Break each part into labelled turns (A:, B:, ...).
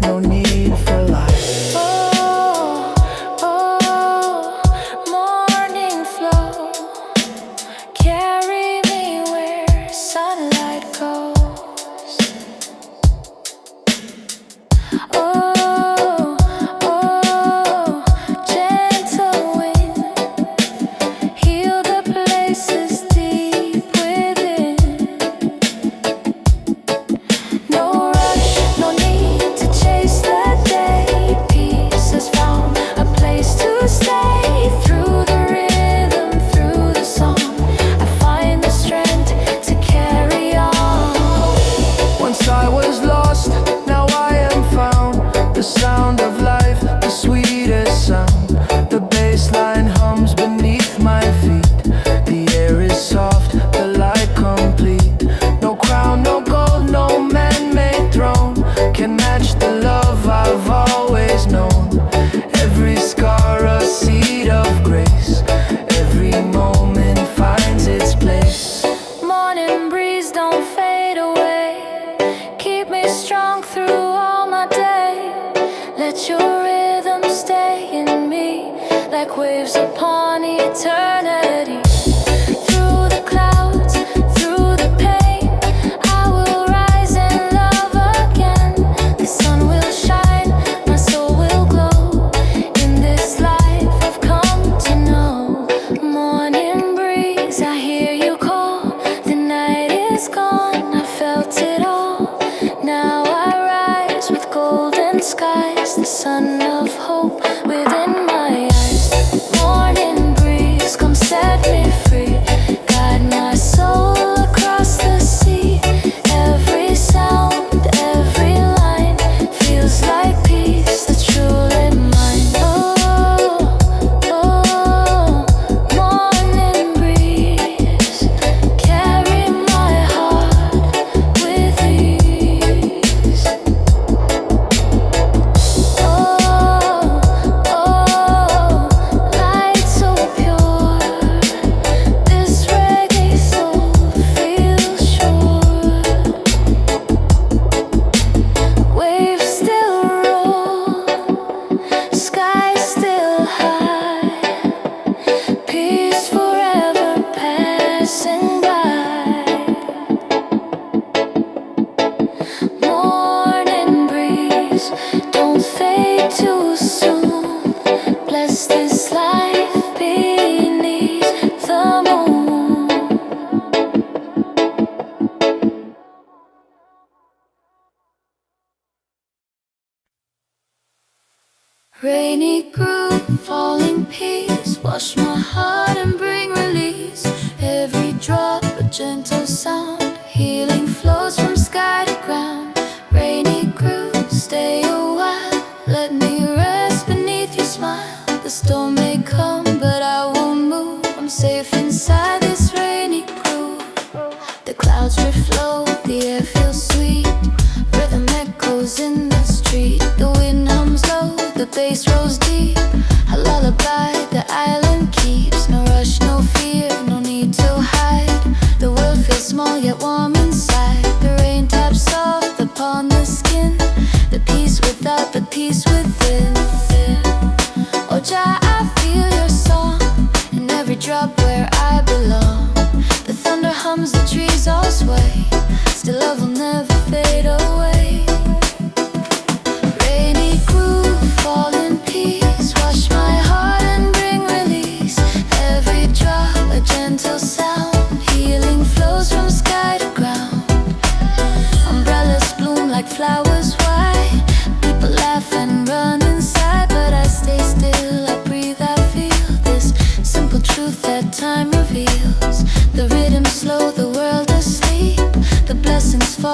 A: no need for life.
B: Oh, oh, morning flow, carry me where sunlight goes. Oh, oh, gentle wind, heal the places deep within. No rush, no need to chase the day. Peace has found a place to stay. Through the rhythm, through the song, I find the strength to carry on.
A: Once I was lost, now I am found. The sound of life, the sweetest sound. The bass line hums beneath my feet. The air is soft, the light complete. No crown, no gold, no man-made throne can match the love I've always known. Every scar a seed of grace. Every moment finds its place.
B: Morning breeze, don't fade away. Keep me strong through all my day. Let your rhythm stay in me like waves upon eternity. Through the clouds, through the pain, I will rise and love again. The sun will shine, my soul will glow. In this life I've come to know. Morning breeze, I hear you call. The night is gone, I felt it all. Now I rise with golden skies, the sun of hope within my eyes. Morning breeze, come set me free. Guide my soul across the sea. Every sound, every line feels like peace that's truly mine. Oh, oh, morning breeze, carry my heart with ease. Oh, oh, light so pure, this reggae soul feels sure. Waves still roll, sky still high, peace forever passing by. Morning breeze, don't fade too soon. Bless this life beneath the moon. Rainy groove, falling peace, wash my heart and bring release. Every drop a gentle sound, healing flows from sky to ground. Rainy groove, stay a while, let me rest beneath your smile. The storm may come, but I won't move. I'm safe inside this rainy groove. The clouds reflow, the air feels sweet. Rhythm echoes in the street. The wind hums low, the bass rolls deep. A lullaby the island keeps. No rush, no fear, no need to hide. The world feels small yet warm inside. The rain taps soft upon the skin. The peace without, the peace within. Oh Jah, I feel your song in every drop where I belong. The thunder hums, the trees all sway. Still love will never fade away. Rainy groove, fall in peace, wash my heart and bring release. Every drop a gentle sound, healing flows from sky to ground. Umbrellas bloom like flowers white. People laugh and run inside, but I stay still, I breathe, I feel this simple truth that time reveals. The rhythm slow, the world asleep. The blessings fall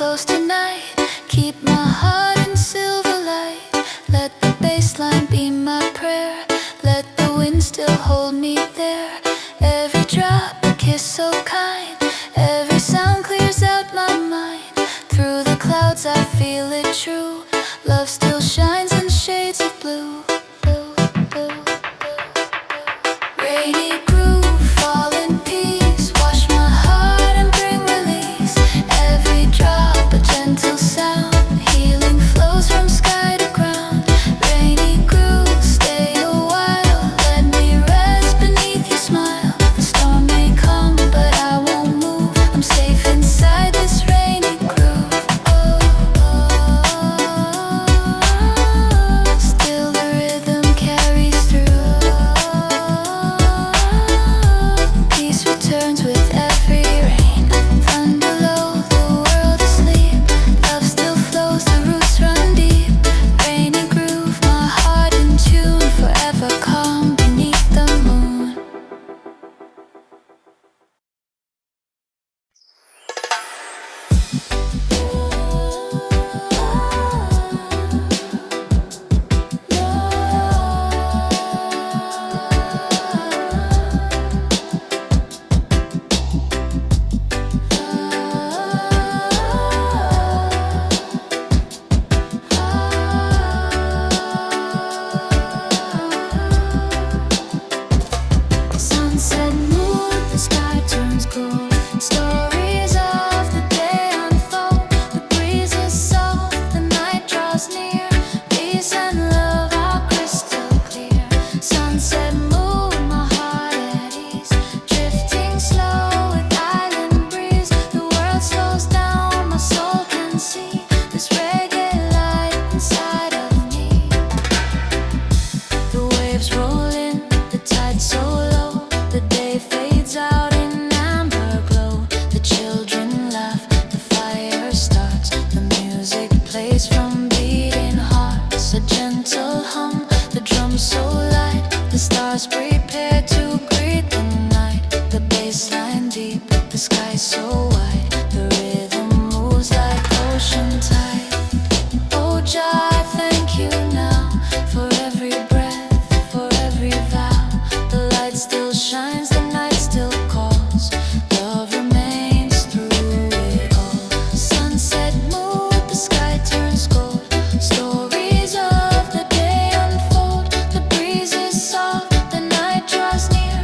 B: close tonight. Keep my heart in silver light. Let the bassline be my prayer. Let the wind still hold me there. Every drop a kiss so kind. Every sound clears out my mind. Through the clouds I feel it true. Love still shines in shades of blue. Rainy groove, fall in peace. Wash my heart and bring release. Every drop a gentle sound. Healing flows from sky to ground. Rainy groove, stay a while. Let me rest beneath your smile. The storm may come, but I won't move. I'm safe inside this rainy groove. Still the rhythm carries through. Peace returns with every rain. Thunder low, the world asleep. Love still flows, the roots run deep. Rainy groove, my heart in tune. Forever calm beneath the moon. Sunset moon, the sky turns cold. Stories of the day unfold. The breeze is soft, the night draws near. Peace and love are crystal clear. Sunset moon, my heart at ease. Drifting slow with island breeze. The world slows down, my soul can see. This reggae light inside of me. The waves roll in, the tide so low. The day fades out in amber glow. The children laugh, the fire starts. The music plays from beating hearts. A gentle hum, the drums so light. The stars prepare to greet the night. The bassline deep, the sky so wide. The rhythm moves like ocean tide. Oh Jah, I thank you now for every breath, for every vow. The light still shines, the night still calls. Love remains through it all. Sunset moon, the sky turns gold. Stories of the day unfold. The breeze is soft, the night draws near.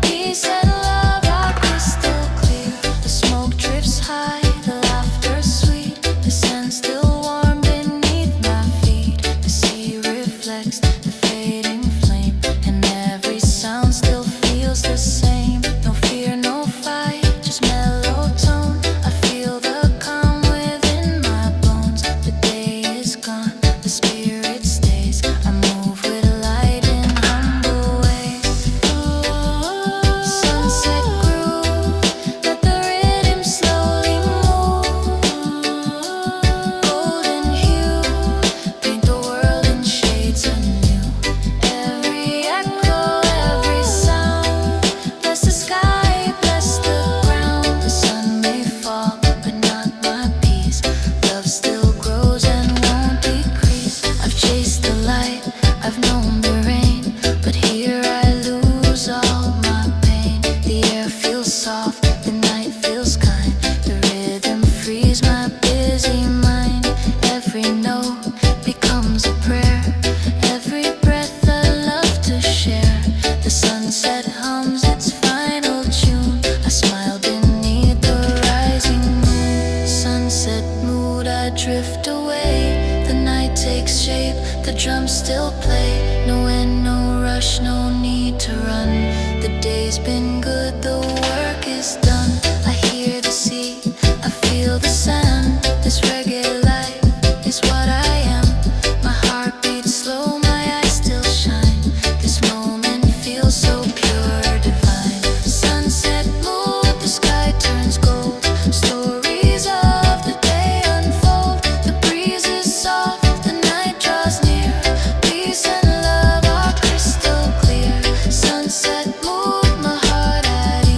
B: Peace and love are crystal clear. The smoke drifts high, the laughter sweet. The sand still warm beneath my feet. The sea reflects the fading flame, and every sound still feels the same. No fear, no fight, just mellow tone. I feel the calm within my bones. The day is gone, the spirit stays. I move with light in humble ways. Sunset groove, let the rhythm slowly move. Golden hue, paint the world in shades anew. Every echo, every sound, bless the sky, bless the ground. The sun may fall, but not my peace. Love still grows and won't decrease. I've chased the light, I've known the rain, but here I lose all my pain. The air feels soft, the night feels kind. The rhythm frees my busy mind. Every note becomes a prayer. Every breath I love to share. The sunset hums its final tune. I smile beneath the rising moon. Sunset mood, I drift away. The night takes shape, the drums still play. No end, no rush, no need to run. The day's been good, the work is done. I hear the sea, I feel the sand. This reggae life is what I am. My heart beats slow, my eyes still shine. This moment feels so pure, divine. Sunset mood, the sky turns gold. Stories of the day unfold. The breeze is soft, the night draws near. Peace and love are crystal clear. Sunset mood, my heart at ease.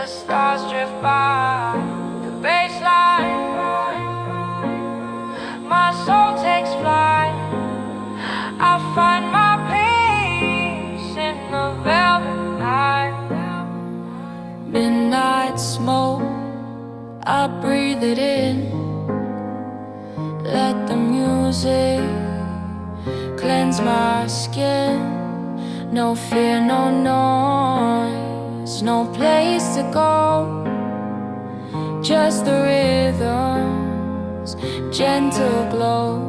A: stars drift by the baseline. My soul takes flight. I find my peace in the velvet night.
B: Midnight smoke, I breathe it in. Let the music cleanse my skin. No fear, no noise, no place to go. Just the rhythm's gentle glow.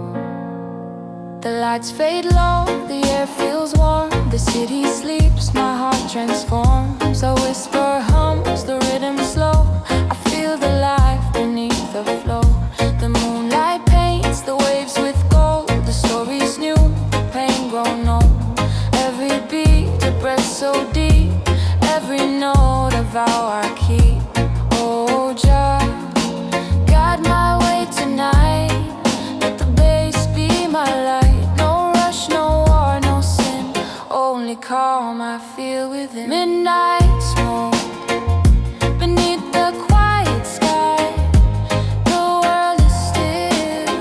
B: The lights fade low, the air feels warm. The city sleeps, my heart transforms. A whisper hums, the rhythm slow. I feel the life beneath the flow. The moonlight paints the waves with gold. The story's new, the pain grown old. Every beat, a breath so deep. Every note a vow I keep. Oh, Jah, guide my way tonight. Let the bass be my light. No rush, no war, no sin. Only calm I feel within. Midnight smoke beneath the quiet sky. The world is still.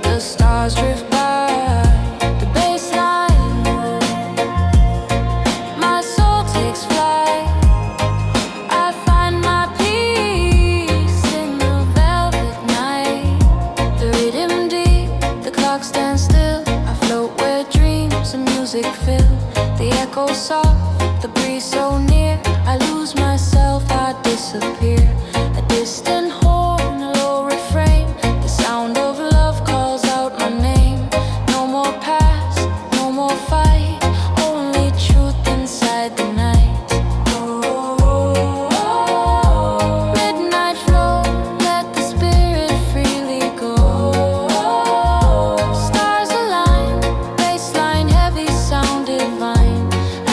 B: The stars drift by. The baseline. My soul takes flight. I find my peace in the velvet night. The rhythm deep, the clock stands still. I float where dreams and music fill. The echo soft, the breeze so near. I lose myself, I disappear. A distant horn, a low refrain. The sound of love calls out my name. No more past, no more fight. Only truth inside the night. Midnight flow, let the spirit freely go. Stars align, baseline heavy, sound divine.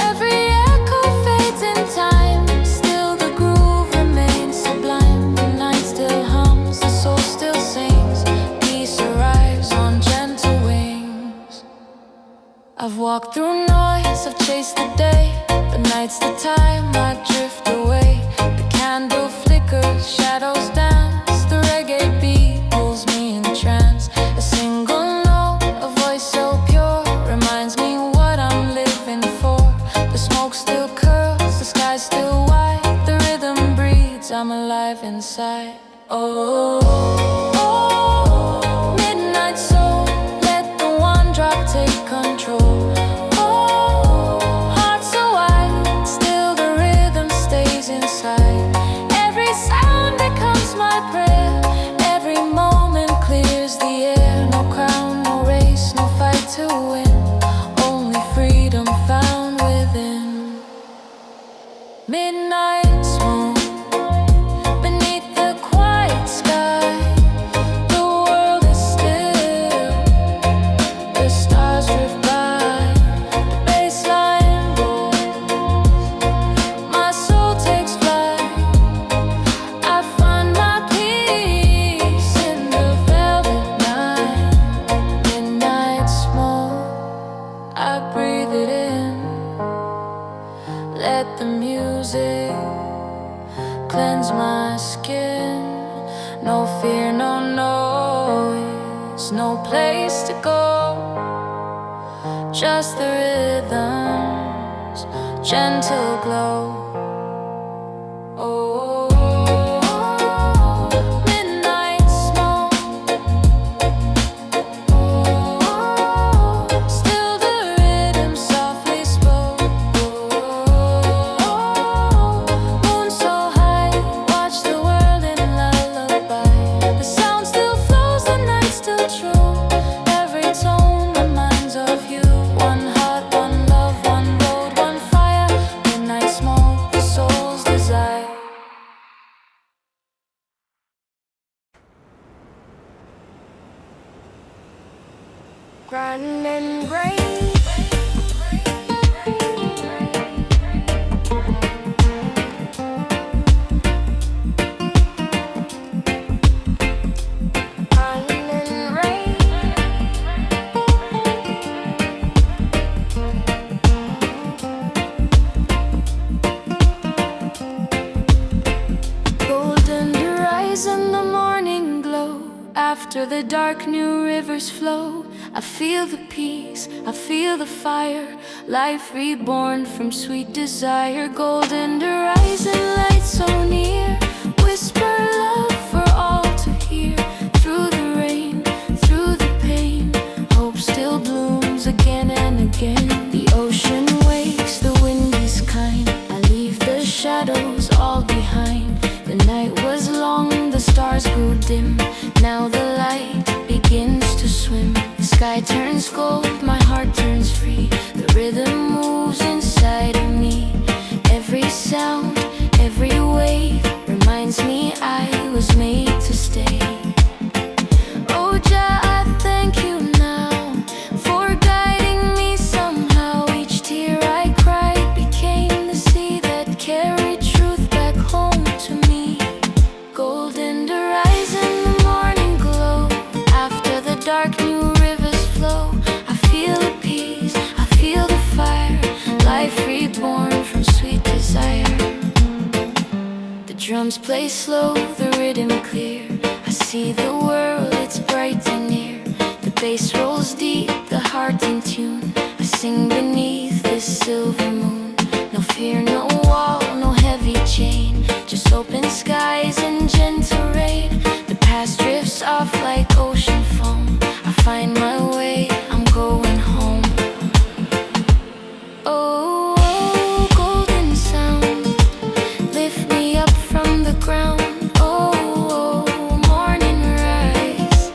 B: Every echo fades in time. Still the groove remains sublime. The night still hums, the soul still sings. Peace arrives on gentle wings. I've walked through noise, I've chased the day. The night's the time I drift away. The candle flickers, shadows dance. The reggae beat pulls me in trance. A single note, a voice so pure, reminds me what I'm living for. The smoke still curls, the sky still white. The rhythm breathes, I'm alive inside. Oh, midnight soul, let the one drop take control. Oh, heart so wide, still the rhythm stays inside. Every sound becomes my prayer. Every moment clears the air. No crown, no race, no fight to win. Only freedom found within. Midnight smoke beneath the quiet sky. The world is still. The stars drift by. The baseline rolls. My soul takes flight. I find my peace in the velvet night. Midnight smoke, I breathe it in. Let the music cleanse my skin. No fear, no noise, no place to go. Just the rhythm's gentle glow. Oh, midnight smoke. Oh, still the rhythm softly spoke. Moon so high, watch the world in lullaby. The sound still flows, the night still true. Every tone reminds of you. One heart, one love, one road, one fire. Midnight smoke, the soul's desire.
A: Grinding and grain. Grinding and rain.
B: After the dark new rivers flow, I feel the peace, I feel the fire, life reborn from sweet desire. Golden horizon light so near, whisper love for all to hear. Through the rain, through the pain, hope still blooms again and again. The ocean wakes, the wind is kind, I leave the shadows all behind. The night was long, the stars grew dim, now the light begins to swim. The sky turns gold, my heart turns free, the rhythm moves inside of me. Every sound, every wave reminds me I was made to stay. Oh Jah, I thank you now for guiding me somehow. Each tear I cried became the sea that carried truth back home to me. Golden horizon, the morning glow. After the dark new rivers flow, I feel the peace, I feel the fire, life reborn from sweet desire. The drums play slow, the rhythm clear, I see the world, it's bright and near. The bass rolls deep, the heart in tune, I sing beneath this silver moon. No fear, no wall, no heavy chain, just open skies and gentle rain. The past drifts off like ocean foam, I find my way, I'm going home. Oh, oh, golden sound, lift me up from the ground. Oh, oh, morning rise,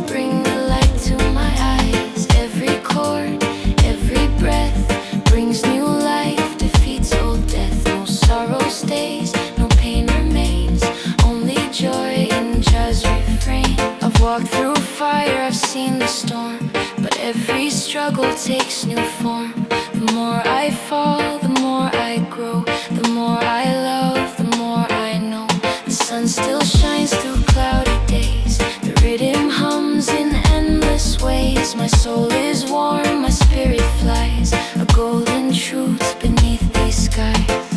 B: bring the light to my eyes. Every chord, every breath brings new life, defeats old death. No sorrow stays, no pain remains, only joy in Jah's refrain. I've walked through fire, I've seen the storm, but every struggle takes new form. The more I fall, the more I grow, the more I love, the more I know. The sun still shines through cloudy days, the rhythm hums in endless ways. My soul is warm, my spirit flies, a golden truth beneath these skies.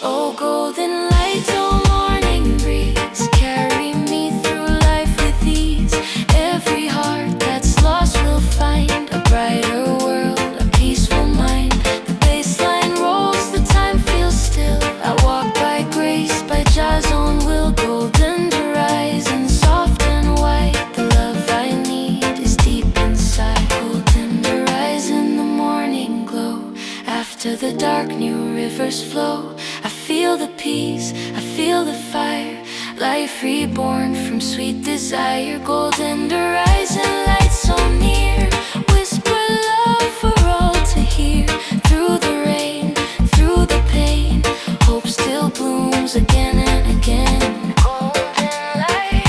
B: Oh golden light, oh morning breeze, carry me through life with ease. Every heart that's lost will find a brighter world, a peaceful mind. The bassline rolls, the time feels still, I walk by grace, by Jah's own will. Golden horizon, soft and white, the love I need is deep inside. Golden horizon, the morning glow. After the dark new rivers flow, I feel the peace, I feel the fire, life reborn from sweet desire. Golden horizon light so near, whisper love for all to hear. Through the rain, through the pain, hope still blooms again and again. Golden light,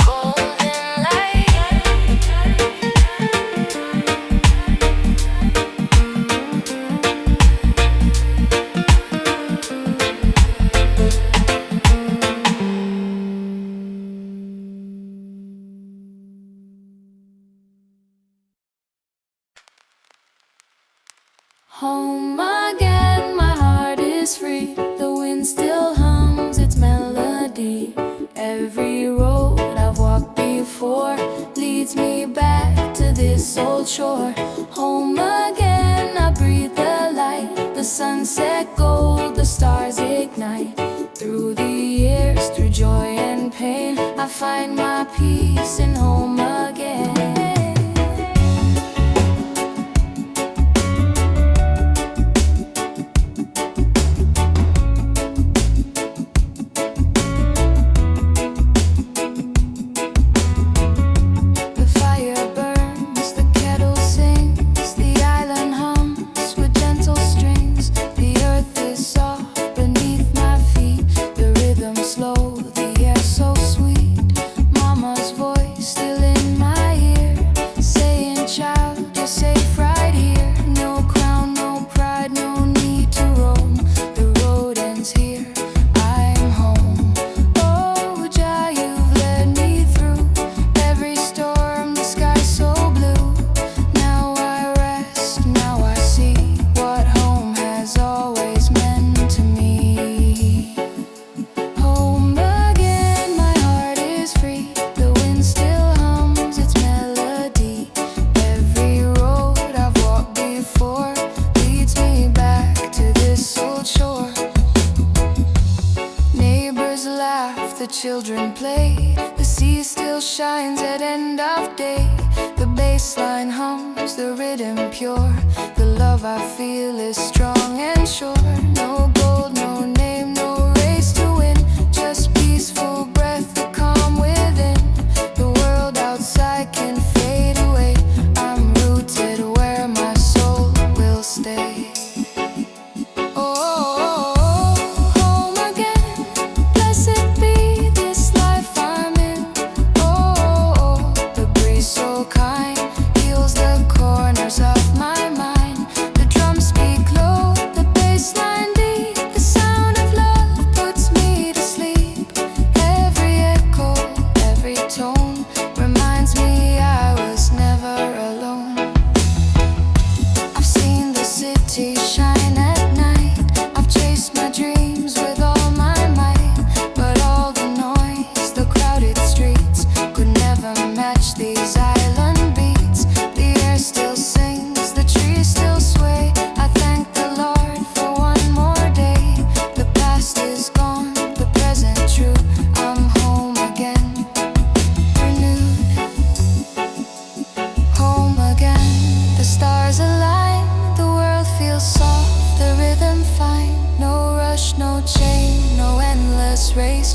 B: golden light. Home again, my heart is free. The wind still hums its melody. Every road I've walked before leads me back to this old shore. Home again, I breathe the light. The sunset gold, the stars ignite. Through the years, through joy and pain, I find my peace in home again. Slow, the air so sweet. Mama's voice still
A: shines at end of day. The bass line hums, the rhythm pure. The love I feel is strong and sure. No gold, no name, no race to win. Just peaceful breath, the calm within. The world outside can fade away. I'm rooted where my soul will stay.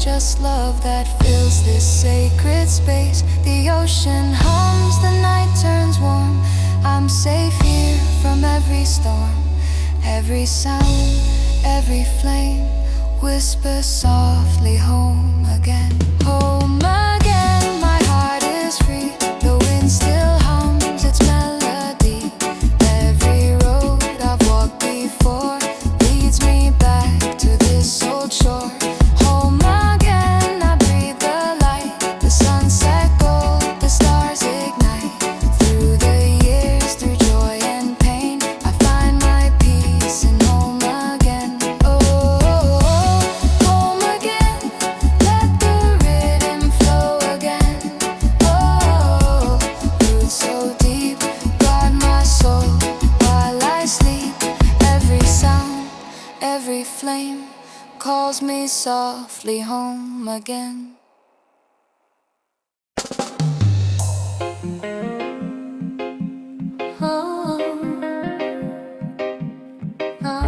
A: Just love that fills this sacred space. The ocean hums, the night turns warm. I'm safe here from every storm. Every sound, every flame whispers softly home again. Home again, my heart is free. The wind still hums its melody. Every road I've walked before leads me back to this old shore. Home again, I breathe the light. The sunset gold, the stars ignite. Through the years, through joy and pain, I find my peace in home again. Oh, home again, let the rhythm flow again. Oh, roots so deep, guard my soul while I sleep. Every sound, every flame calls me softly home again. Oh, oh,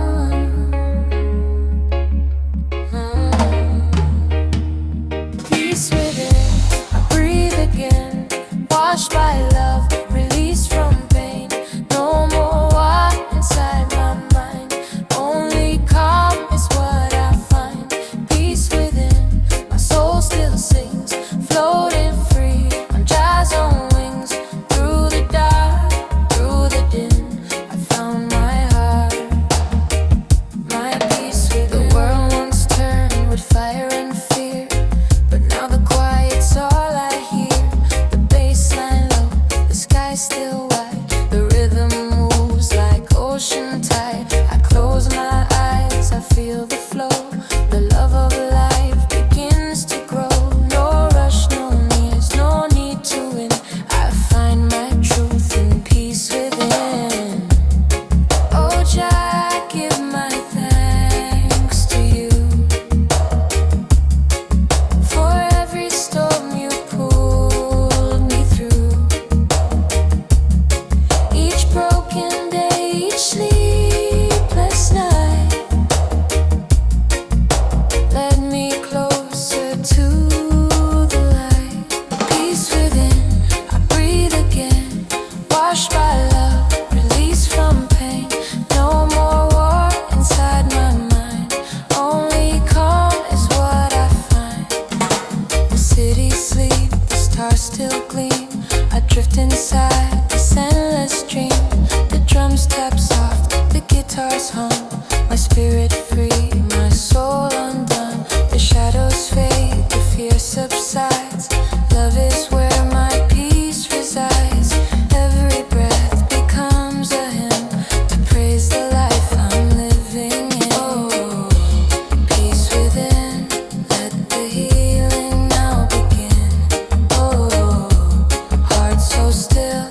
A: oh. Peace within, I breathe again. Washed by love, released from pain. No more war inside my mind. Only calm is what I find. Peace within, my soul still sings, floating free on jazz on wings. Through the dark, through the din, I found my heart, my peace within. The world once turned with fire and fear, but now the quiet's all I hear. The bass line low, the sky still wide. The rhythm moves like ocean tide. I close my eyes, I feel the flow. The love of life begins to grow. No rush, no needs, no need to win. I find my truth in peace within. Oh, Jah, I give my thanks to you for every storm you pulled me through. Each broken day, each sleepless night led me closer to the light. Peace within, I breathe again. Washed by love, released from pain. No more war inside my mind. Only calm is what I find. The city sleep, the stars still gleam. I drift inside this endless dream. The drums tap soft, the guitars hum. My spirit free, my soul undone. The shadows fade, the fear subsides. Love is where my peace resides. Every breath becomes a hymn to praise the life I'm living in. Oh, peace within, let the healing now begin. Oh, heart so still,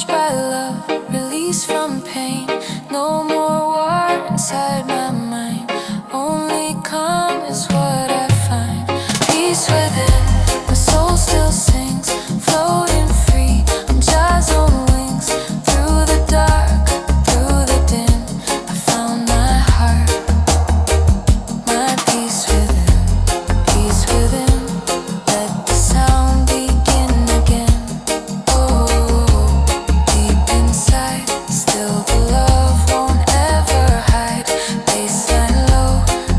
B: washed by love, released from pain. No more war inside my mind. Only calm is what I find. Peace within, my soul still sings, floating free on jazz on wings. Through the dark, through the dim, I found my heart, my peace within, peace within. Let the sound begin again. Oh, deep inside, still the love won't ever hide. Baseline low,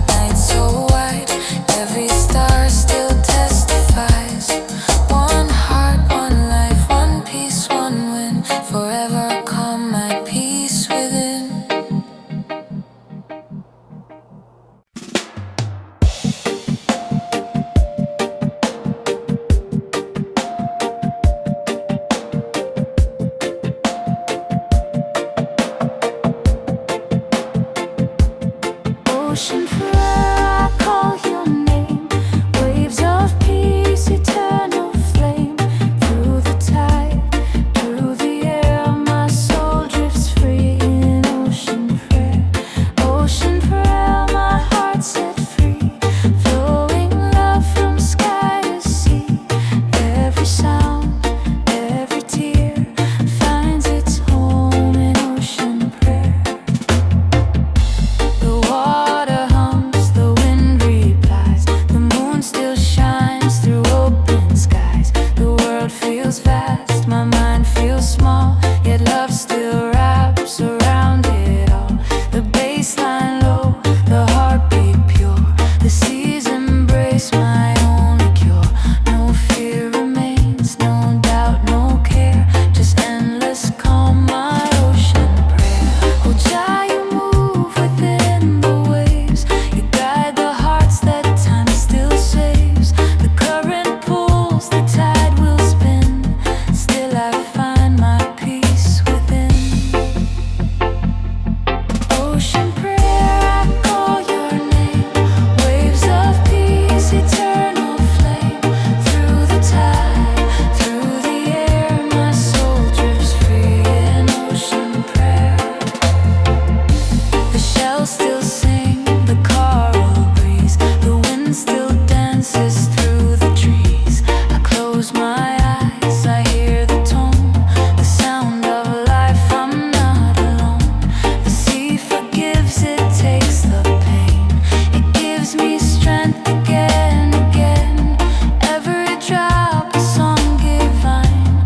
B: night so wide, every star still testifies. One heart, one life, one peace, one win. Forever calm, my peace within. Ocean prayer, I call your name. Waves of peace, eternal flame. Through the tide, through the air, my soul drifts free in ocean prayer. Ocean prayer, my heart set free. Flowing love from sky to sea. Every sound, every tear finds its home in ocean prayer. The water hums, the wind replies. The moon still shines through open skies. The world feels vast, my mind feels small. Yet love still wraps around it all. The baseline low, the heartbeat pure. The seas embrace my only cure. No fear remains, no doubt, no care. Just endless calm, my ocean prayer. Oh, Jah, you move within the waves. You guide the hearts that time still saves. The current pulls, the tide will spin. Still I find my peace within. Ocean prayer, I call your name. Waves of peace, eternal flame. Through the tide, through the air, my soul drifts free in ocean prayer. The shells still sing, the coral breeze. The wind still dances through the trees. I close my eyes, I hear the tone, the sound of life, I'm not alone. The sea forgives, it takes the pain. It gives me strength again, again. Every drop a song divine.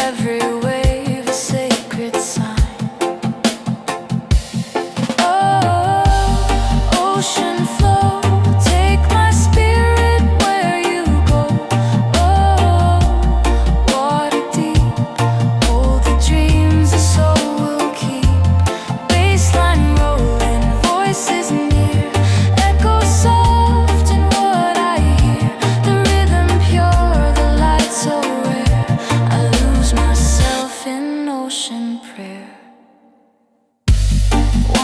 B: Every wave a sacred sign. Oh, ocean flow, take my spirit where you go. Oh, water deep, hold the dreams a soul will keep. Baseline rolling, voices near, echo soft in what I hear. The rhythm pure, the light so rare. I lose myself in ocean prayer.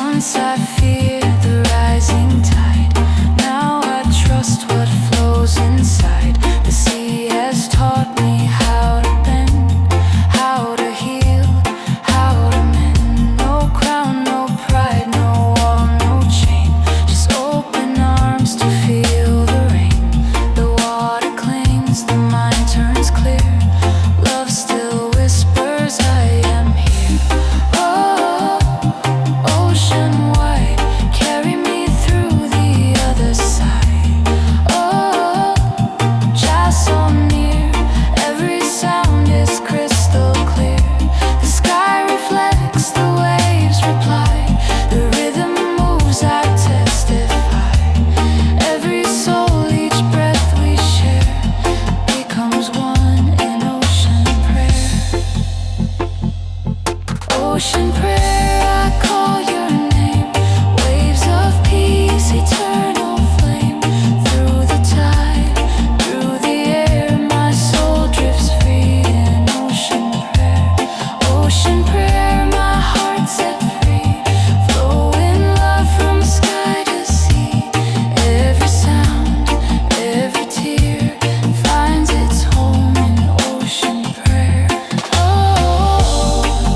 B: Once I feared the rising tide, now I trust what flows inside. The sea has taught me how to bend, how to heal, how to mend. No crown, no pride, no wall, no chain. Just open arms to feel the rain. The water clings, the mind turns clear. Love still whispers, I am here. Oh, ocean wide, carry me through the other side. Oh, just so near, every sound is crystal clear. The sky reflects, the waves reply. The rhythm moves, I testify. Every soul, each breath we share becomes one in ocean prayer. Ocean prayer, I call your name. Waves of peace, eternal flame. Through the tide, through the air, my soul drifts free in ocean prayer. Ocean prayer, my heart set free. Flowing love from sky to sea. Every sound, every tear finds its home in ocean prayer. Oh,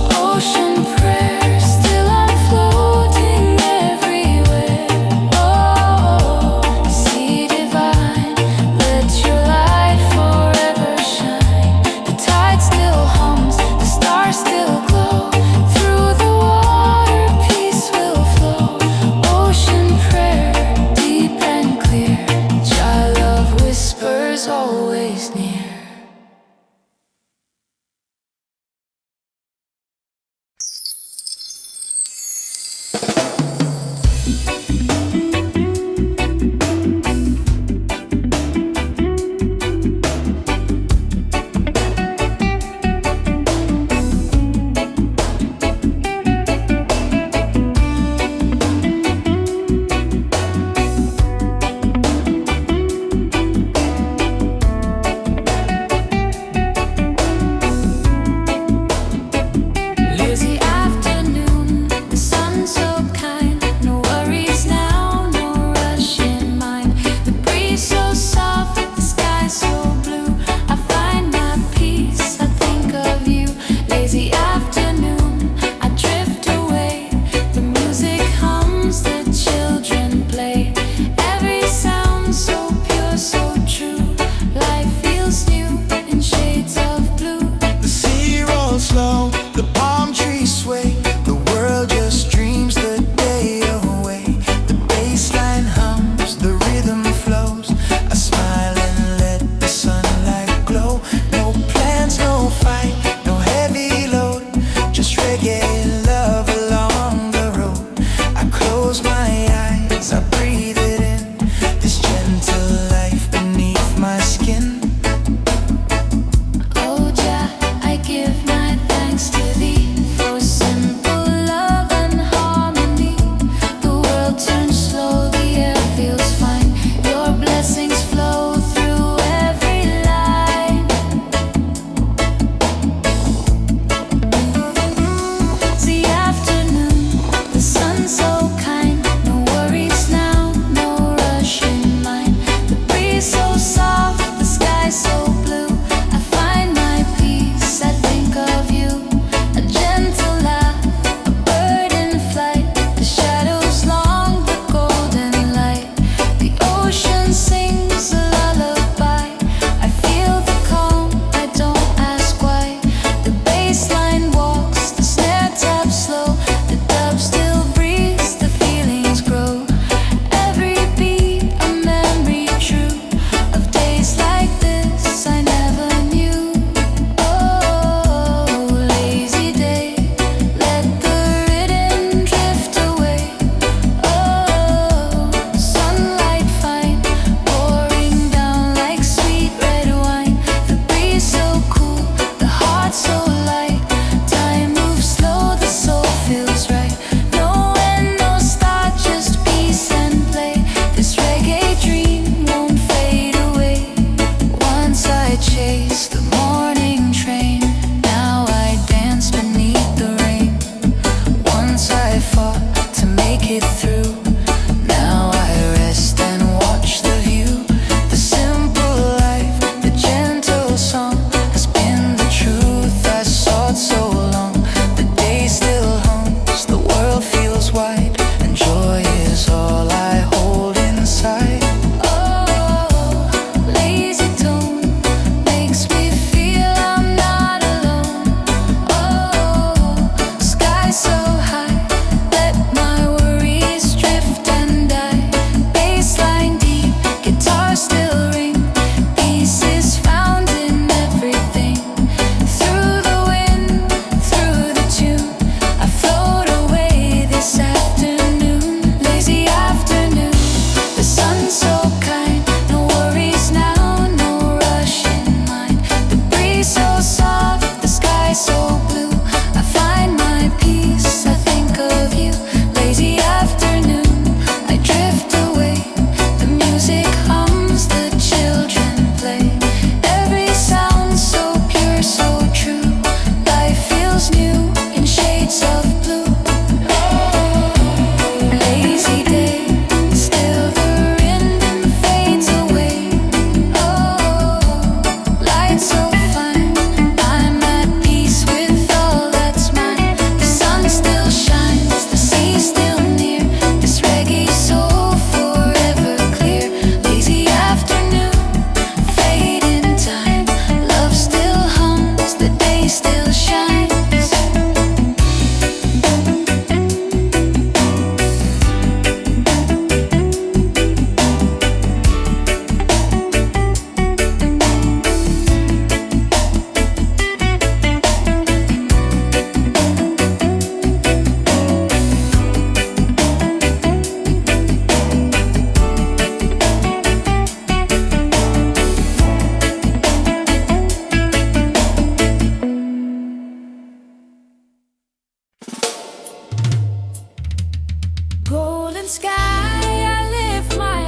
B: sky, I lift my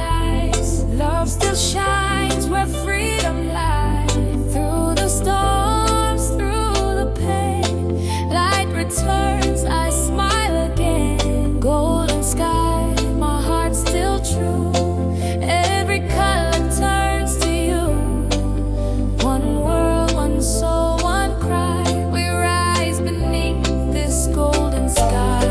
B: eyes. Love still shines where freedom lies. Through the storms, through the pain, light returns, I smile again. Golden sky, my heart still true. Every color turns to you. One world, one soul, one cry. We rise beneath this golden sky.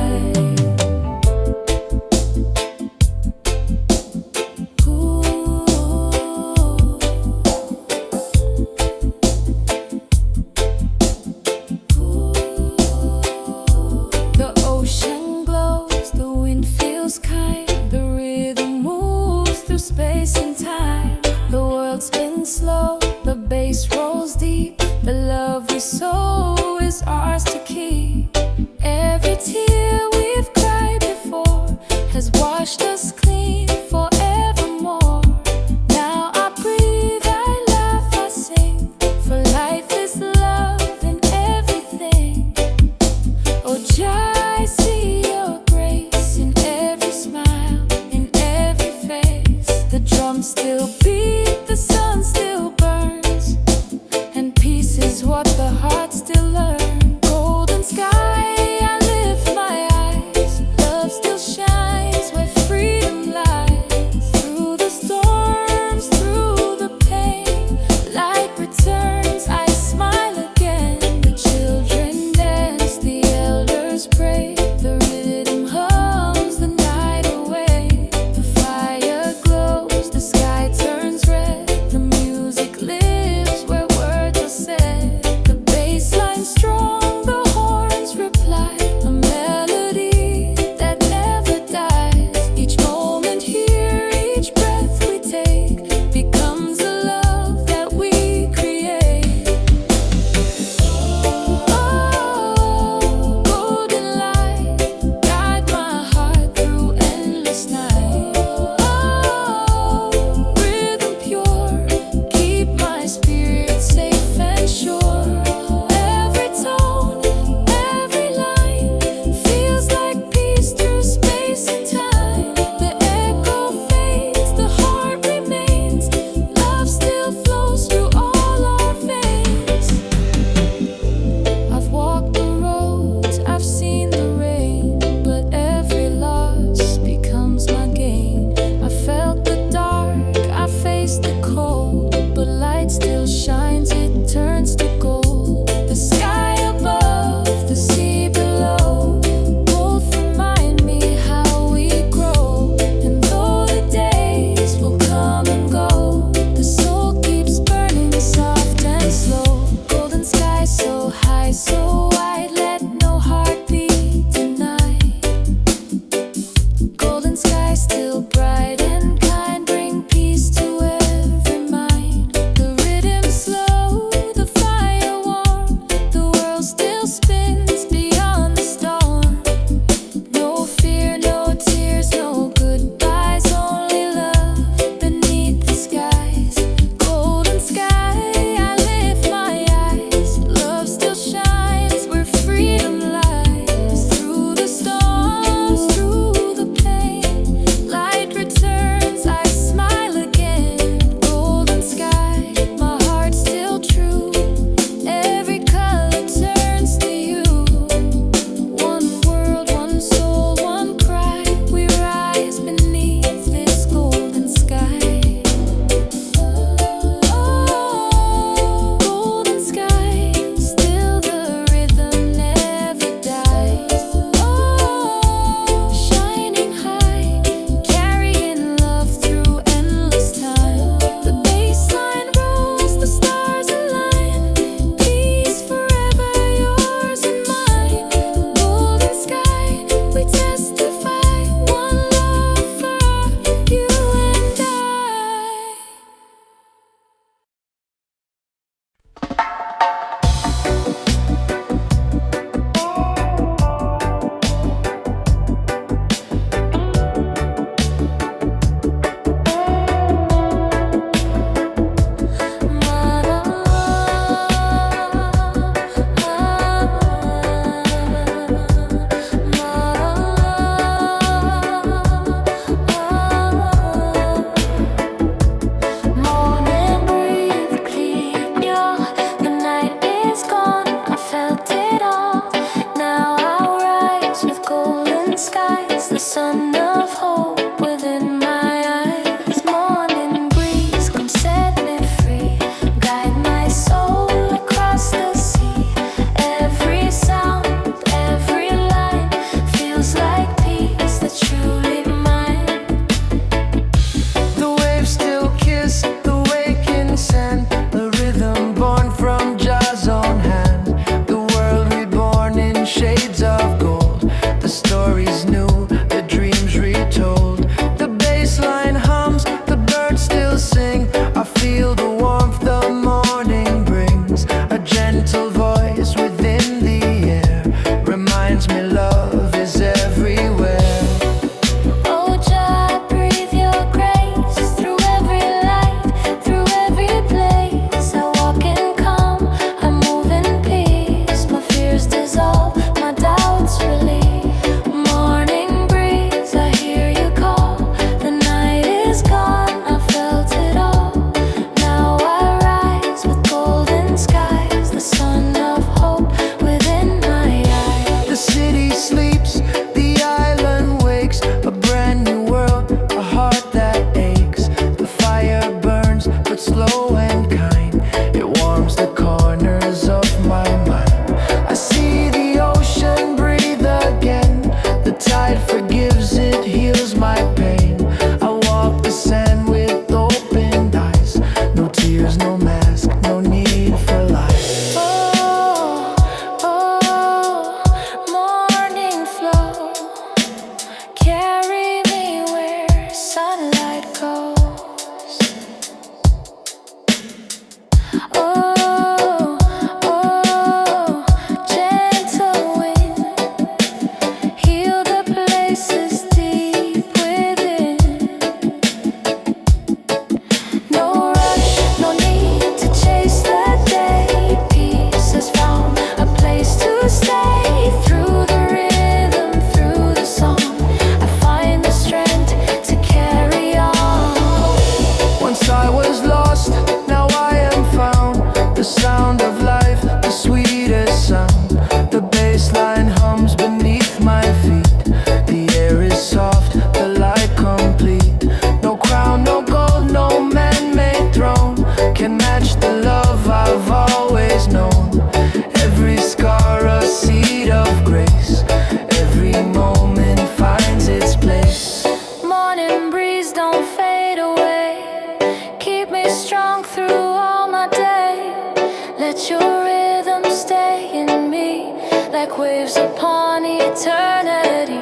B: on eternity.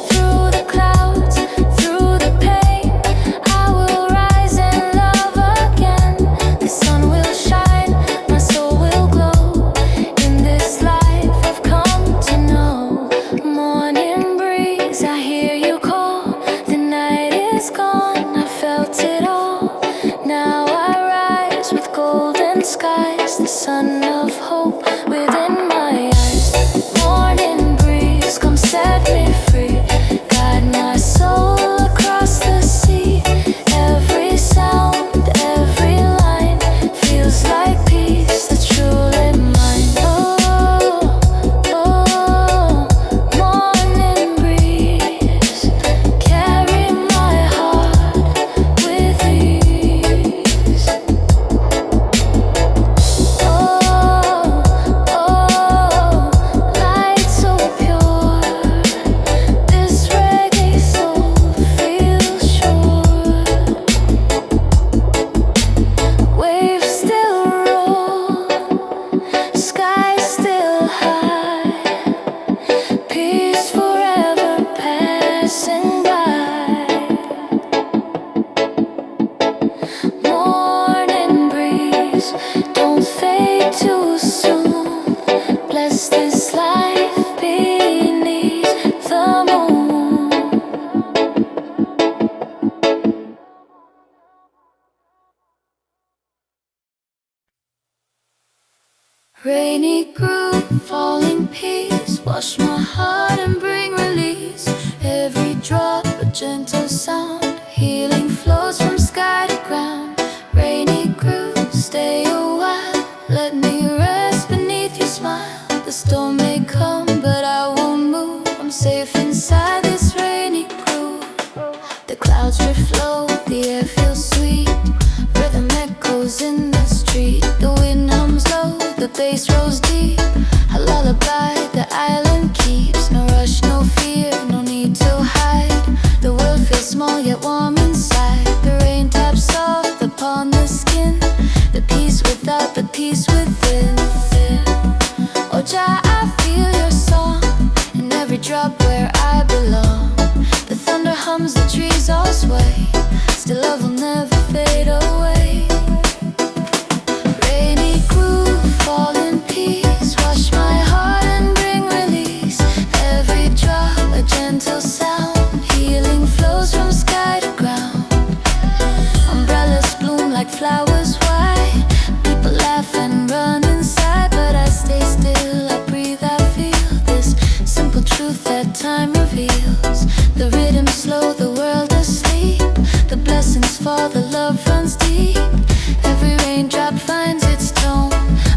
B: Through the clouds, through the pain, I will rise and love again. The sun will shine, my soul will glow. In this life I've come to know. Morning breeze, I hear you call. The night is gone, I felt it all. Now I rise with golden skies, the sun of hope within my eyes. Morning breeze, come set me free. Guide my soul across the sea. Every sound, every line feels like peace that's truly mine. Oh, oh, morning breeze, carry my heart with ease. Oh, oh, light so pure, this reggae soul feels sure. Waves still roll, sky still high, peace forever passing by. Morning breeze, don't fade too soon. Bless this life beneath the moon. Rainy groove, falling peace, wash my heart and bring release. Every drop a gentle sound, healing flows from sky to ground. Rainy groove, stay a while, let me rest beneath your smile. The storm may come, but I won't move. I'm safe inside this rainy groove. The clouds reflow, the air feels sweet. Rhythm echoes in the street. The wind hums low, the bass rolls deep. A lullaby the island keeps. No rush, no fear, no need to hide. The world feels small yet warm inside. The rain taps soft upon the skin. The peace without, the peace within. Oh Jah, I feel your song in every drop where I belong. The thunder hums, the trees all sway. Still love will never fade away. Rainy groove, fall in peace, wash my heart and bring release. Every drop a gentle sound, healing flows from sky to ground. Umbrellas bloom like flowers white. People laugh and run inside, but I stay still, I breathe, I feel this simple truth that time reveals. The rhythm slow, the world asleep. The blessings fall, the love runs deep. Every raindrop finds its tone.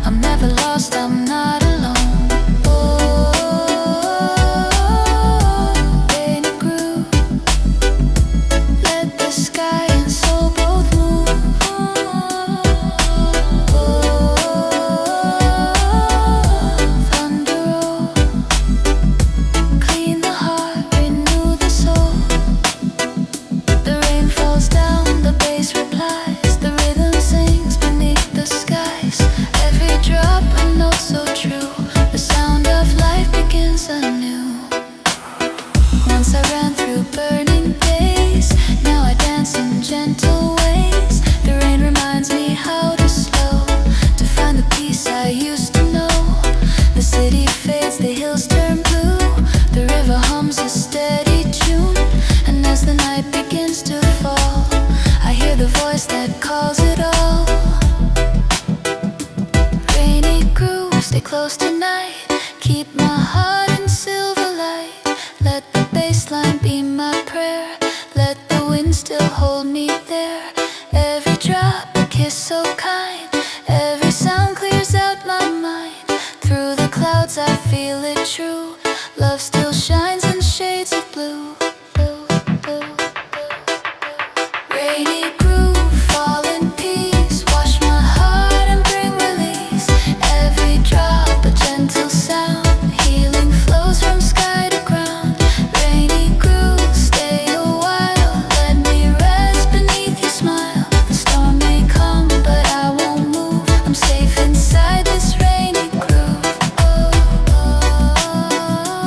B: I'm never lost, I'm not alone. Oh, rainy groove, let the sky and soul both move. Oh, thunder roll, clean the heart, renew the soul. The rain falls down, the bass replies. The rhythm sings beneath the skies. Every drop a note so true. The sound of life begins anew. Once I ran through burning days, now I dance in gentle ways. The rain reminds me how to slow, to find the peace I used to know. The city fades, the hills turn blue. The river hums a steady tune. And as the night begins to fall, I hear the voice that calls it all. Rainy groove, stay close tonight. Keep my heart in silver light. Let the bass line be my prayer. Let the wind still hold me there. Every drop a kiss so kind. Every sound clears out my mind. Through the clouds I feel it true. Love still shines in shades of blue. Rainy groove, fall in peace, wash my heart and bring release. Every drop a gentle sound, healing flows from sky to ground. Rainy groove, stay a while, let me rest beneath your smile. The storm may come, but I won't move. I'm safe inside this rainy groove. Oh, oh, oh.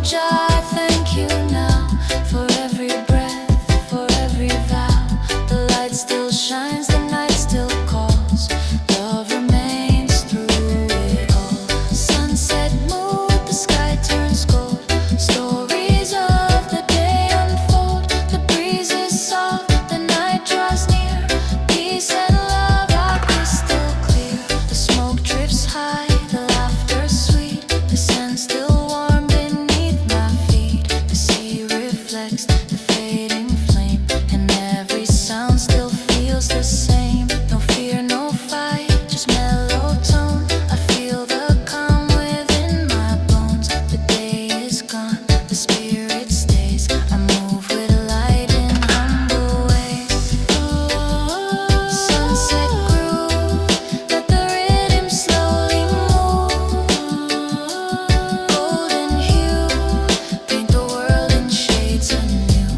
B: Jah, I thank you now for every breath, for every vow. The light still shines, the night still calls. Love remains through it all. Sunset mood, the sky turns gold. Stories of the day unfold. The breeze is soft, the night draws near. Peace and love are crystal clear. The smoke drifts high, the laughter sweet. The sun still warm beneath my feet. The sea reflects the fading flame, and every sound still feels the same. No fear, no fight, just mellow tone. I feel the calm within my bones. The day is gone, the spirit stays. I move with light in humble ways. Sunset groove, let the rhythm slowly move. Golden hue, paint the world in shades anew.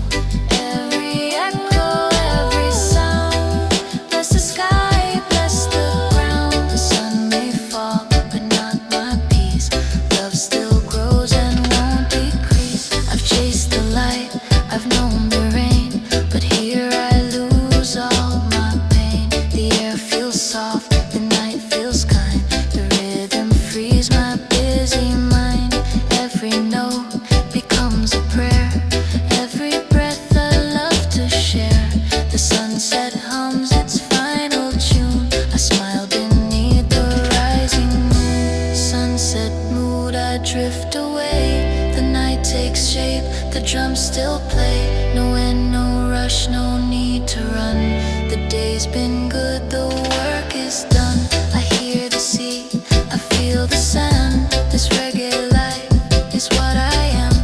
B: Every echo, every sound, bless the sky, bless the ground. The sun may fall, but not my peace. Love still grows and won't decrease. I've chased the light, I've known the rain, but here I lose all my pain. The air feels soft, the night feels kind. The rhythm frees my busy mind. Every note becomes a prayer. Every breath I love to share. The sunset hums its final tune. I smile beneath the rising moon. Sunset mood, I drift away. The night takes shape, the drums still play. No end, no rush, no need to run. The day's been good, the work is done. I hear the sea, I feel the sand. This reggae life is what I am.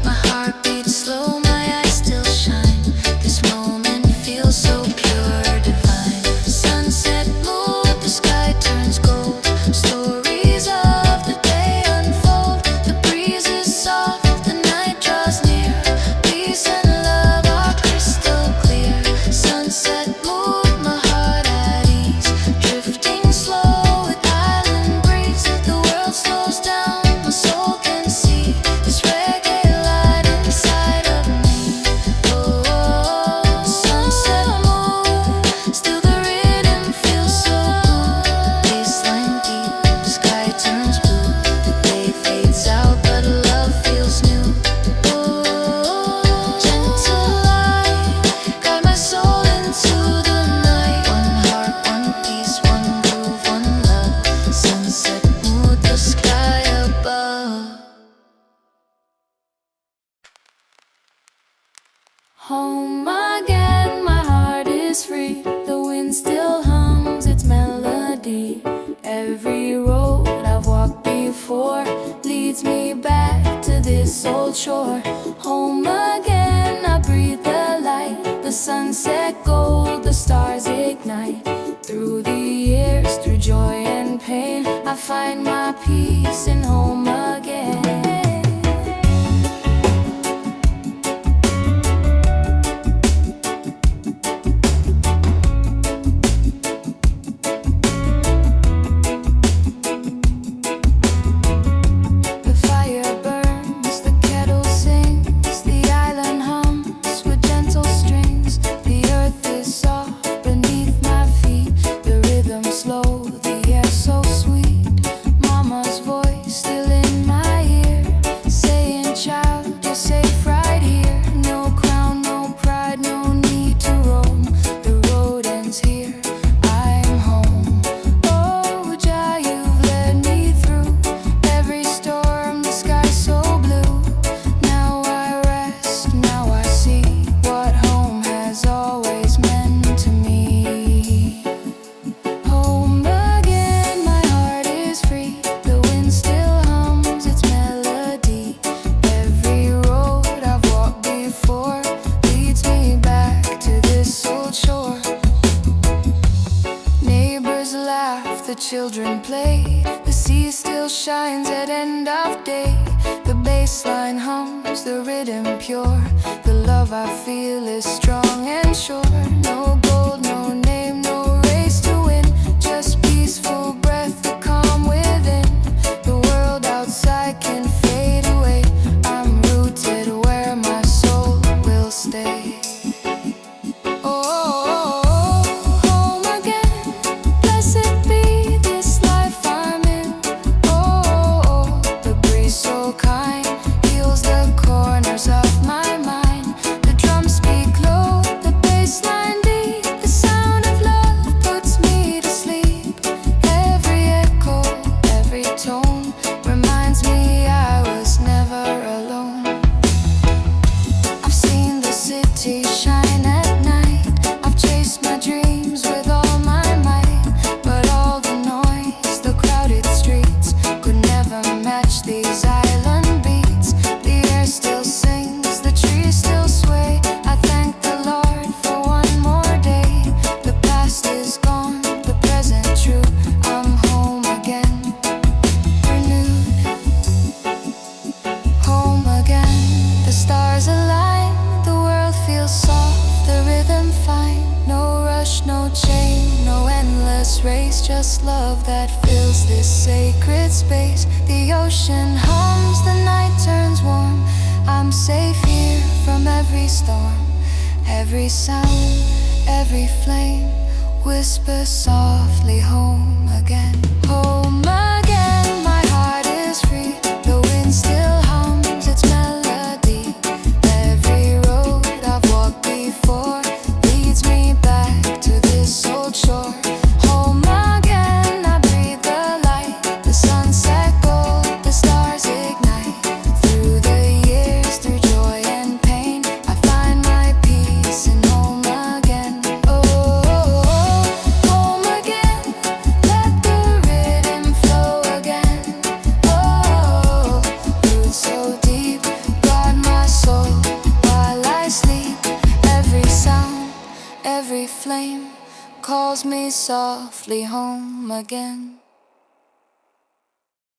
B: My heart beats slow, my eyes still shine. This moment feels so pure, divine. Sunset mood, the sky turns gold. Stories of the day unfold. The breeze is soft, the night draws near. Peace and love are crystal clear. Sunset mood, my heart at ease. Drifting slow with island breeze. The world slows down, my soul can see. This reggae light inside of me. Oh, sunset mood, still the rhythm feels so good. Baseline deep, the sky turns blue. The day fades out, but love feels new. Oh, gentle light, guide my soul into the night. One heart, one peace, one groove, one love. Sunset mood, the sky above. Home again, my heart is free. The wind still hums its melody. Every road I've walked before leads me back to this old shore. Home again, I breathe the light. The sunset gold, the stars ignite. Through the years, through joy and pain, I find my peace in home again. The fire burns, the kettle sings, the island hums with gentle strings. The earth is soft beneath my feet, the rhythm slow, the air so sweet. Mama's voice still in my ear, saying, child, you're safe right here. No crown, no pride, no need to roam. The road ends here, I'm home. Oh, Jah, you've led me through every storm, the sky so blue. Now I rest, now I see what home has always meant to me. Home again, my heart is free. The wind still hums its melody. Every road I've walked before leads me back to this old shore. Neighbors laugh, the children play. The sea still shines at end of day. The bass line hums, the rhythm pure. The love I feel is strong and sure. No gold, no name, no race to win. Just peaceful breath, the calm within. The world outside can fade away. I'm just love that fills this sacred space. The ocean hums, the night turns warm. I'm safe here from every storm. Every sound, every flame whispers softly home again. Home again, my heart is free. The wind still hums its melody. Every road I've walked before leads me back to this old shore. Home again, I breathe the light. The sunset gold, the stars ignite. Through the years, through joy and pain, I find my peace in home again. Oh, home again, let the rhythm flow again. Oh, roots so deep, guard my soul while I sleep. Every sound, every flame calls me softly home again.